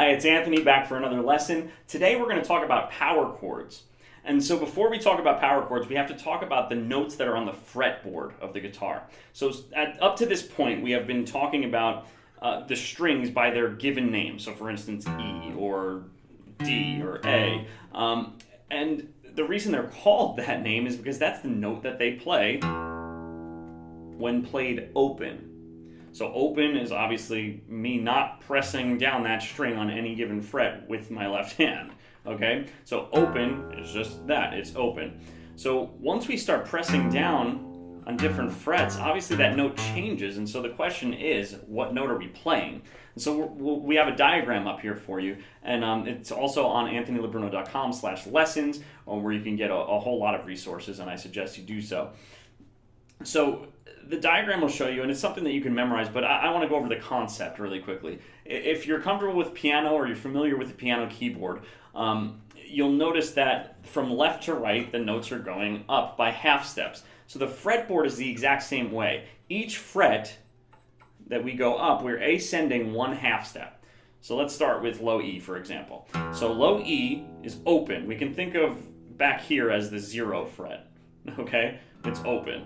Hi, it's Anthony back for another lesson. Today we're going to talk about power chords. And so before we talk about power chords, we have to talk about the notes that are on the fretboard of the guitar. So up to this point, we have been talking about the strings by their given name. So for instance, E or D or A. And the reason they're called that name is because that's the note that they play when played open. So open is obviously me not pressing down that string on any given fret with my left hand, okay? So open is just that, it's open. So once we start pressing down on different frets, obviously that note changes, and so the question is, what note are we playing? And so we have a diagram up here for you, and it's also on anthonylibruno.com/lessons, where you can get a whole lot of resources, and I suggest you do so. So the diagram will show you, and it's something that you can memorize, but I want to go over the concept really quickly. If you're comfortable with piano or you're familiar with the piano keyboard, you'll notice that from left to right, the notes are going up by half steps. So the fretboard is the exact same way. Each fret that we go up, we're ascending one half step. So let's start with low E, for example. So low E is open. We can think of back here as the 0 fret, okay? It's open.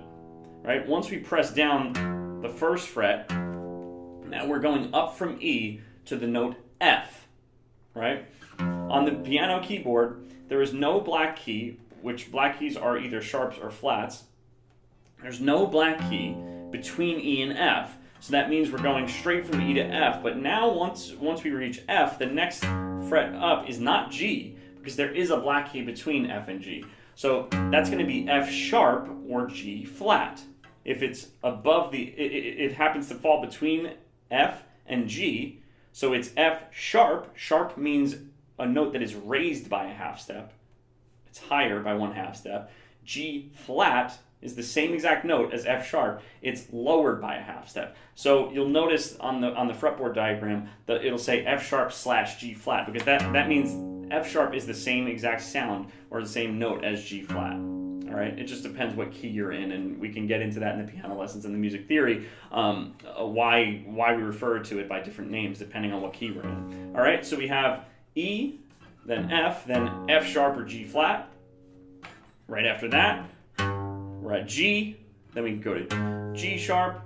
Right? Once we press down the first fret, now we're going up from E to the note F, right? On the piano keyboard, there is no black key, which black keys are either sharps or flats. There's no black key between E and F, so that means we're going straight from E to F, but now once we reach F, the next fret up is not G, because there is a black key between F and G. So that's going to be F sharp or G flat. If it's above it happens to fall between F and G, so it's F sharp. Sharp means a note that is raised by a half step. It's higher by one half step. G flat is the same exact note as F sharp. It's lowered by a half step. So you'll notice on the fretboard diagram that it'll say F sharp / G flat, because that means F sharp is the same exact sound or the same note as G flat. All right, it just depends what key you're in, and we can get into that in the piano lessons and the music theory, why we refer to it by different names depending on what key we're in. All right, so we have E, then F sharp or G flat. Right after that, we're at G, then we can go to G sharp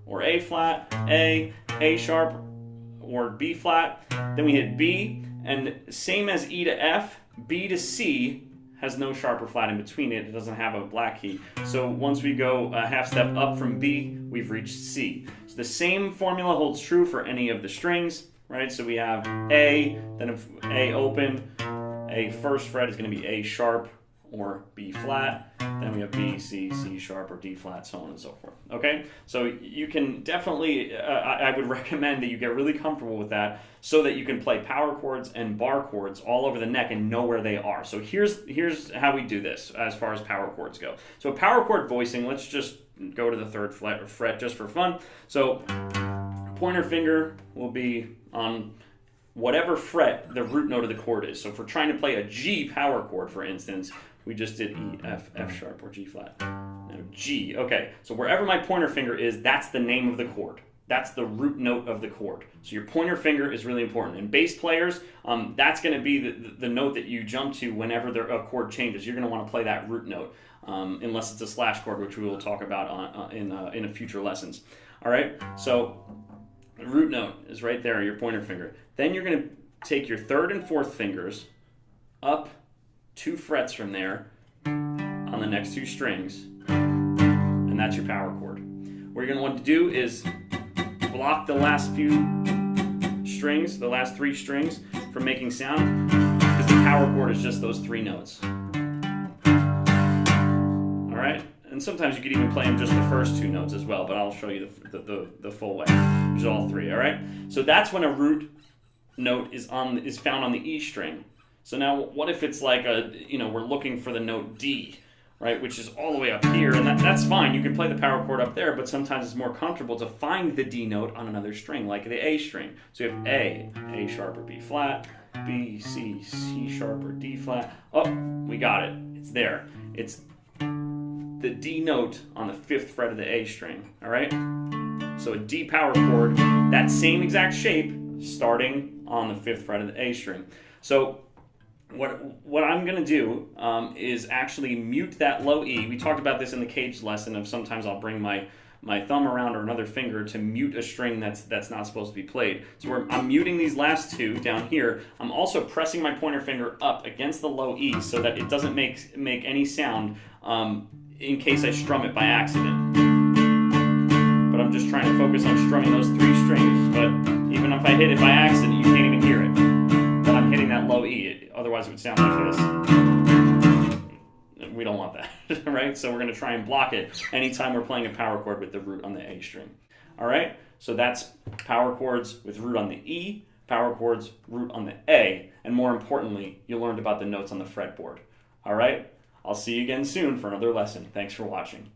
or A flat, A sharp or B flat. Then we hit B, and same as E to F, B to C has no sharp or flat in between it. It doesn't have a black key. So once we go a half step up from B, we've reached C. So the same formula holds true for any of the strings, right? So we have A, then if A open, A first fret is going to be A sharp or B flat. Then we have B, C, C sharp, or D flat, so on and so forth. Okay? So you can definitely, I would recommend that you get really comfortable with that so that you can play power chords and bar chords all over the neck and know where they are. So here's how we do this as far as power chords go. So power chord voicing, let's just go to the third fret just for fun. So pointer finger will be on whatever fret the root note of the chord is. So if we're trying to play a G power chord, for instance, we just did E, F sharp, or G flat. Now G, okay. So wherever my pointer finger is, that's the name of the chord. That's the root note of the chord. So your pointer finger is really important. And bass players, that's going to be the note that you jump to whenever a chord changes. You're going to want to play that root note, unless it's a slash chord, which we will talk about in a future lessons. All right, so the root note is right there, your pointer finger. Then you're going to take your third and fourth fingers up 2 frets from there on the next 2 strings, and that's your power chord. What you're going to want to do is block the last few strings, the last 3 strings, from making sound, because the power chord is just those 3 notes. All right? And sometimes you could even play them just the first 2 notes as well, but I'll show you the full way, which is all 3, all right? So that's when a root note is found on the E string. So now what if it's like we're looking for the note D, right, which is all the way up here, and that's fine. You can play the power chord up there, but sometimes it's more comfortable to find the D note on another string, like the A string. So you have A sharp or B flat, B, C, C sharp or D flat. Oh, we got it. It's there. It's the D note on the 5th fret of the A string, all right? So a D power chord, that same exact shape, starting on the 5th fret of the A string. So what I'm going to do is actually mute that low E. We talked about this in the cage lesson of sometimes I'll bring my thumb around or another finger to mute a string that's not supposed to be played. So I'm muting these last two down here. I'm also pressing my pointer finger up against the low E so that it doesn't make any sound in case I strum it by accident. But I'm just trying to focus on strumming those 3 strings. But even if I hit it by accident, you can't even hear it. But I'm hitting that low E. Otherwise, it would sound like this. We don't want that, right? So we're going to try and block it anytime we're playing a power chord with the root on the A string. All right? So that's power chords with root on the E, power chords, root on the A, and more importantly, you learned about the notes on the fretboard. All right? I'll see you again soon for another lesson. Thanks for watching.